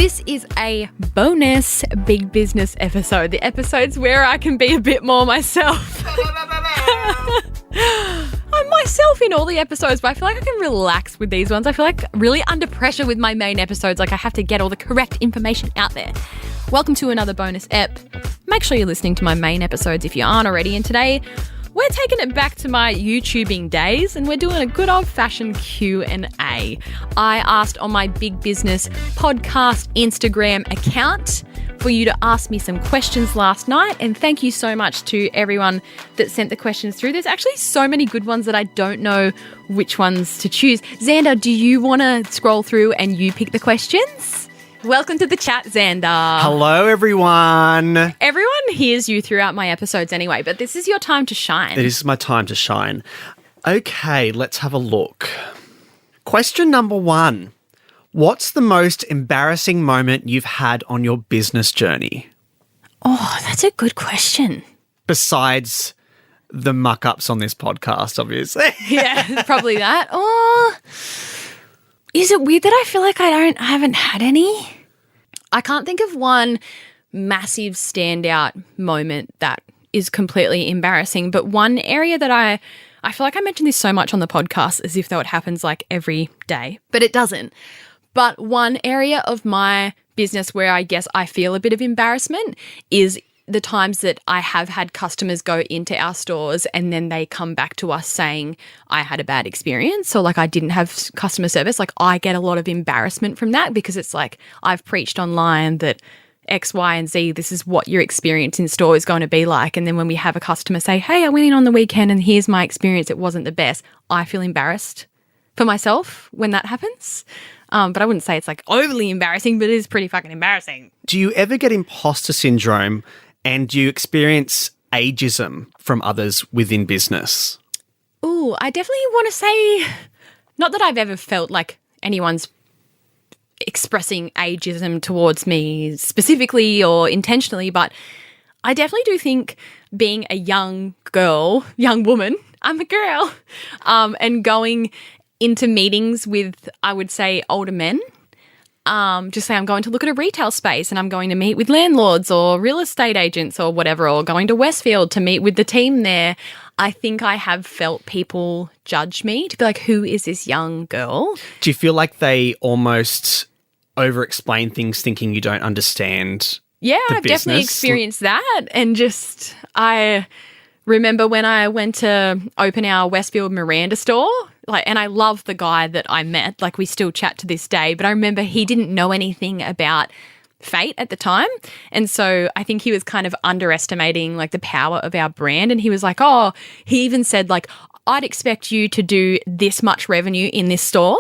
This is a bonus Big Business episode. The episodes where I can be a bit more myself. I'm myself in all the episodes, but I feel like I can relax with these ones. I feel like really under pressure with my main episodes. Like I have to get all the correct information out there. Welcome to another bonus ep. Make sure you're listening to my main episodes if you aren't already. And today we're taking it back to my YouTubing days and we're doing a good old-fashioned Q&A. I asked on my Big Business podcast Instagram account for you to ask me some questions last night, and thank you so much to everyone that sent the questions through. There's actually so many good ones that I don't know which ones to choose. Xander, do you want to scroll through and you pick the questions? Welcome to the chat, Xander. Hello, everyone. Everyone hears you throughout my episodes anyway, but this is your time to shine. This is my time to shine. Okay, let's have a look. Question number 1. What's the most embarrassing moment you've had on your business journey? Oh, that's a good question. Besides the muck-ups on this podcast, obviously. Yeah, probably that. Oh, is it weird that I feel like I haven't had any? I can't think of one massive standout moment that is completely embarrassing, but one area that I feel like I mention this so much on the podcast as if though it happens like every day, but it doesn't. But one area of my business where I guess I feel a bit of embarrassment is the times that I have had customers go into our stores and then they come back to us saying I had a bad experience or like I didn't have customer service. Like I get a lot of embarrassment from that because it's like I've preached online that X, Y, and Z, this is what your experience in store is going to be like. And then when we have a customer say, hey, I went in on the weekend and here's my experience, it wasn't the best, I feel embarrassed for myself when that happens. But I wouldn't say it's like overly embarrassing, but it is pretty fucking embarrassing. Do you ever get imposter syndrome and do you experience ageism from others within business? Ooh, I definitely want to say, not that I've ever felt like anyone's expressing ageism towards me specifically or intentionally, but I definitely do think being a young woman, I'm a girl, and going into meetings with, I would say, older men. Just say I'm going to look at a retail space and I'm going to meet with landlords or real estate agents or whatever, or going to Westfield to meet with the team there. I think I have felt people judge me to be like, who is this young girl? Do you feel like they almost over-explain things thinking you don't understand Yeah, the I've business? definitely experienced that. And just, I remember when I went to open our Westfield Miranda store, and I love the guy that I met, like we still chat to this day, but I remember he didn't know anything about Fate at the time. And so I think he was kind of underestimating like the power of our brand. And he was like, oh, he even said like, I'd expect you to do this much revenue in this store.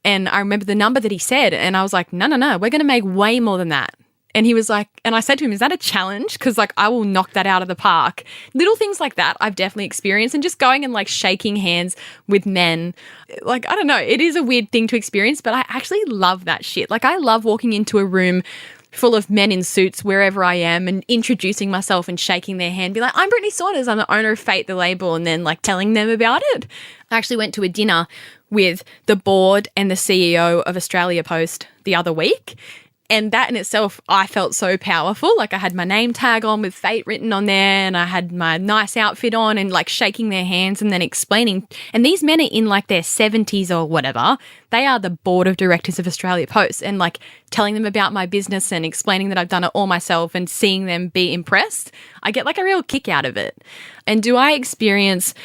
And I remember the number that he said, and I was like, no, we're going to make way more than that. And he was like, and I said to him, is that a challenge? Because like I will knock that out of the park. Little things like that I've definitely experienced, and just going and like shaking hands with men. Like, I don't know, it is a weird thing to experience, but I actually love that shit. Like I love walking into a room full of men in suits wherever I am and introducing myself and shaking their hand, be like, I'm Brittney Saunders, I'm the owner of Fate, the label, and then like telling them about it. I actually went to a dinner with the board and the CEO of Australia Post the other week. And that in itself, I felt so powerful. Like I had my name tag on with Fate written on there and I had my nice outfit on and like shaking their hands and then explaining. And these men are in like their 70s or whatever. They are the board of directors of Australia Post, and like telling them about my business and explaining that I've done it all myself and seeing them be impressed. I get like a real kick out of it. And do I experience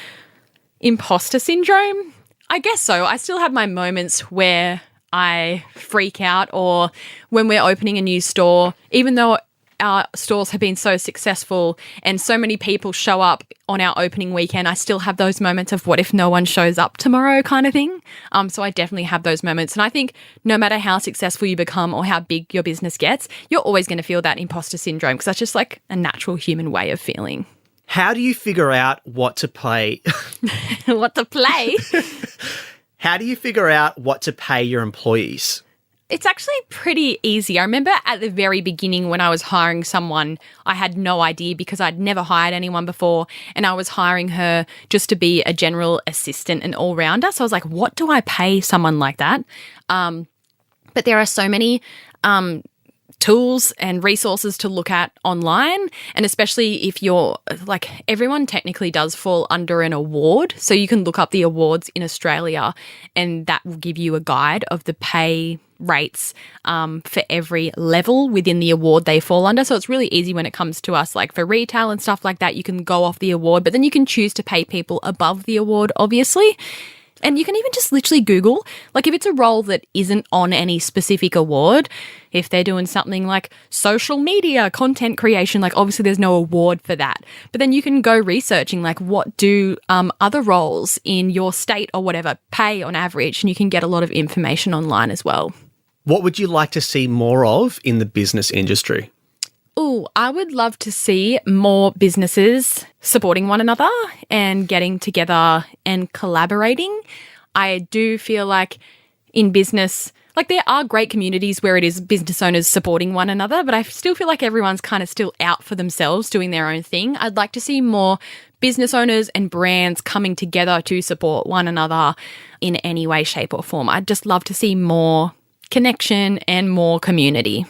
imposter syndrome? I guess so. I still have my moments where I freak out, or when we're opening a new store, even though our stores have been so successful and so many people show up on our opening weekend, I still have those moments of what if no one shows up tomorrow kind of thing. So I definitely have those moments. And I think no matter how successful you become or how big your business gets, you're always going to feel that imposter syndrome because that's just like a natural human way of feeling. How do you figure out what to play? What to play? How do you figure out what to pay your employees? It's actually pretty easy. I remember at the very beginning when I was hiring someone, I had no idea because I'd never hired anyone before, and I was hiring her just to be a general assistant and all-rounder. So I was like, what do I pay someone like that? But there are so many tools and resources to look at online. And especially if you're like, everyone technically does fall under an award. So you can look up the awards in Australia and that will give you a guide of the pay rates for every level within the award they fall under. So it's really easy when it comes to us, like for retail and stuff like that, you can go off the award, but then you can choose to pay people above the award, obviously. And you can even just literally Google, like if it's a role that isn't on any specific award, if they're doing something like social media, content creation, like obviously there's no award for that. But then you can go researching like what do other roles in your state or whatever pay on average, and you can get a lot of information online as well. What would you like to see more of in the business industry? Oh, I would love to see more businesses supporting one another and getting together and collaborating. I do feel like in business, like there are great communities where it is business owners supporting one another, but I still feel like everyone's kind of still out for themselves doing their own thing. I'd like to see more business owners and brands coming together to support one another in any way, shape or form. I'd just love to see more connection and more community.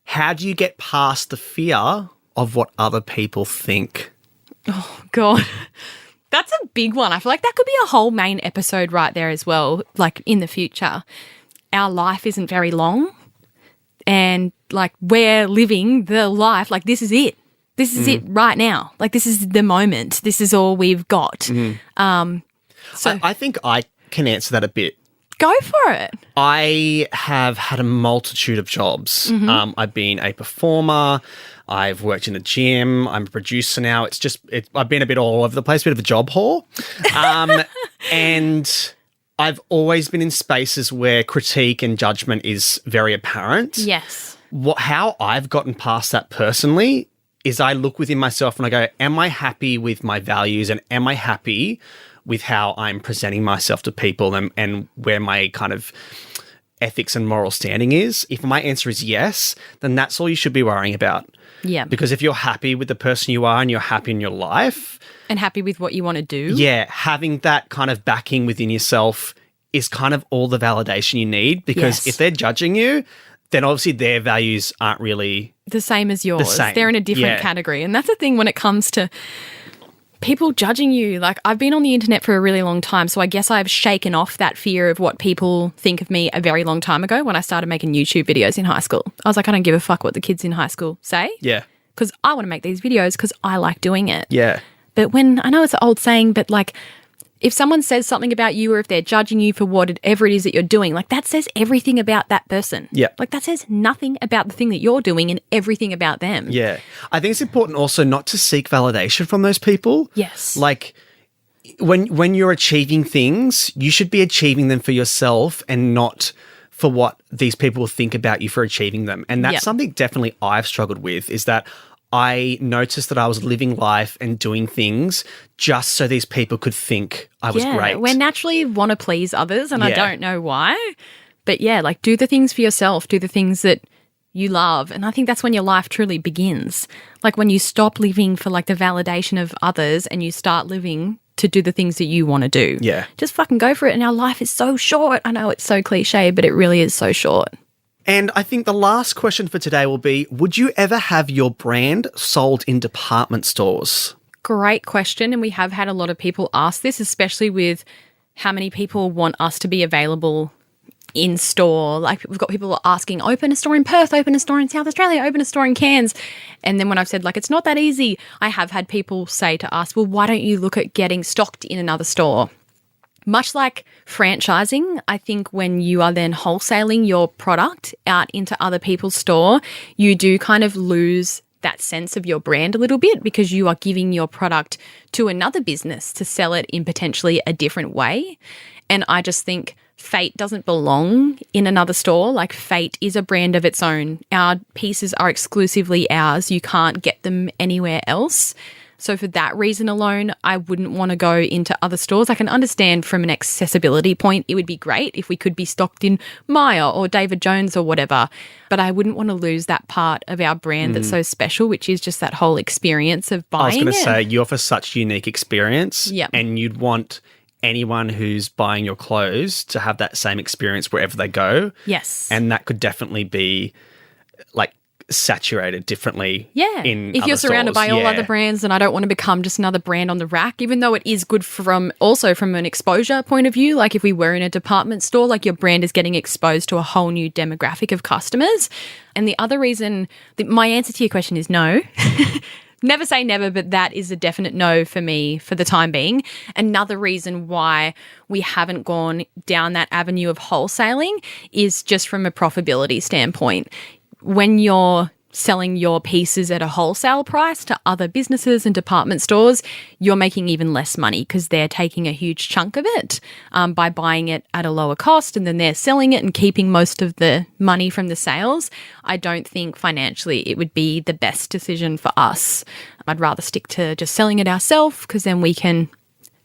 How do you get past the fear of what other people think? Oh, God. That's a big one. I feel like that could be a whole main episode right there as well, like in the future. Our life isn't very long and like we're living the life, like this is it. This is it right now. Like this is the moment. This is all we've got. So I think I can answer that a bit. Go for it. I have had a multitude of jobs. I've been a performer. I've worked in a gym. I'm a producer now. I've been a bit all over the place, a bit of a job whore. And I've always been in spaces where critique and judgment is very apparent. Yes. How I've gotten past that personally is I look within myself and I go, am I happy with my values and am I happy with how I'm presenting myself to people and where my kind of ethics and moral standing is? If my answer is yes, then that's all you should be worrying about. Yeah. Because if you're happy with the person you are and you're happy in your life. And happy with what you want to do. Yeah. Having that kind of backing within yourself is kind of all the validation you need, because if they're judging you, then obviously their values aren't really the same as yours. The same. They're in a different category. And that's the thing when it comes to people judging you. Like I've been on the internet for a really long time, so I guess I've shaken off that fear of what people think of me a very long time ago when I started making YouTube videos in high school. I was like, I don't give a fuck what the kids in high school say. Yeah. Because I want to make these videos because I like doing it. Yeah. But when, I know it's an old saying, but like if someone says something about you or if they're judging you for whatever it is that you're doing, like that says everything about that person. Yeah. Like that says nothing about the thing that you're doing and everything about them. Yeah. I think it's important also not to seek validation from those people. Yes. Like when you're achieving things, you should be achieving them for yourself and not for what these people think about you for achieving them. And that's something definitely I've struggled with, is that I noticed that I was living life and doing things just so these people could think I was great. We naturally want to please others and I don't know why. But yeah, like do the things for yourself, do the things that you love. And I think that's when your life truly begins. Like when you stop living for like the validation of others and you start living to do the things that you want to do. Yeah. Just fucking go for it. And our life is so short. I know it's so cliche, but it really is so short. And I think the last question for today will be, would you ever have your brand sold in department stores? Great question. And we have had a lot of people ask this, especially with how many people want us to be available in store. Like we've got people asking, open a store in Perth, open a store in South Australia, open a store in Cairns. And then when I've said like, it's not that easy, I have had people say to us, well, why don't you look at getting stocked in another store? Much like franchising, I think when you are then wholesaling your product out into other people's store, you do kind of lose that sense of your brand a little bit because you are giving your product to another business to sell it in potentially a different way. And I just think Fate doesn't belong in another store. Like Fate is a brand of its own. Our pieces are exclusively ours. You can't get them anywhere else. So for that reason alone, I wouldn't want to go into other stores. I can understand from an accessibility point, it would be great if we could be stocked in Myer or David Jones or whatever. But I wouldn't want to lose that part of our brand that's so special, which is just that whole experience of buying it. I was going to say, you offer such a unique experience. Yep. And you'd want anyone who's buying your clothes to have that same experience wherever they go. Yes. And that could definitely be like saturated differently. Yeah. In if you're surrounded by all other brands, then I don't want to become just another brand on the rack, even though it is good from an exposure point of view. Like if we were in a department store, like your brand is getting exposed to a whole new demographic of customers. And the other reason, my answer to your question is no. Never say never, but that is a definite no for me for the time being. Another reason why we haven't gone down that avenue of wholesaling is just from a profitability standpoint. When you're selling your pieces at a wholesale price to other businesses and department stores, you're making even less money because they're taking a huge chunk of it by buying it at a lower cost, and then they're selling it and keeping most of the money from the sales. I don't think financially it would be the best decision for us. I'd rather stick to just selling it ourselves because then we can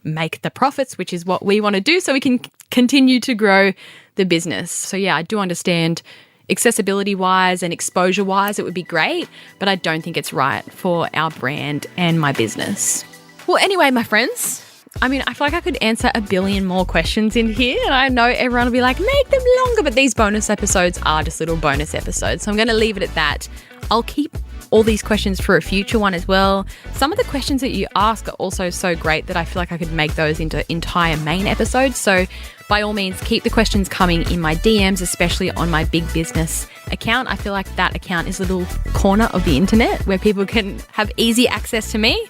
make the profits, which is what we want to do, so we can continue to grow the business. So yeah, I do understand accessibility-wise and exposure-wise, it would be great, but I don't think it's right for our brand and my business. Well, anyway, my friends, I mean, I feel like I could answer a billion more questions in here, and I know everyone will be like, make them longer, but these bonus episodes are just little bonus episodes, so I'm going to leave it at that. I'll keep all these questions for a future one as well. Some of the questions that you ask are also so great that I feel like I could make those into entire main episodes. So by all means, keep the questions coming in my DMs, especially on my Big Business account. I feel like that account is a little corner of the internet where people can have easy access to me.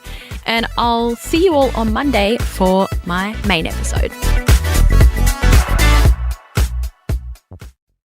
And I'll see you all on Monday for my main episode.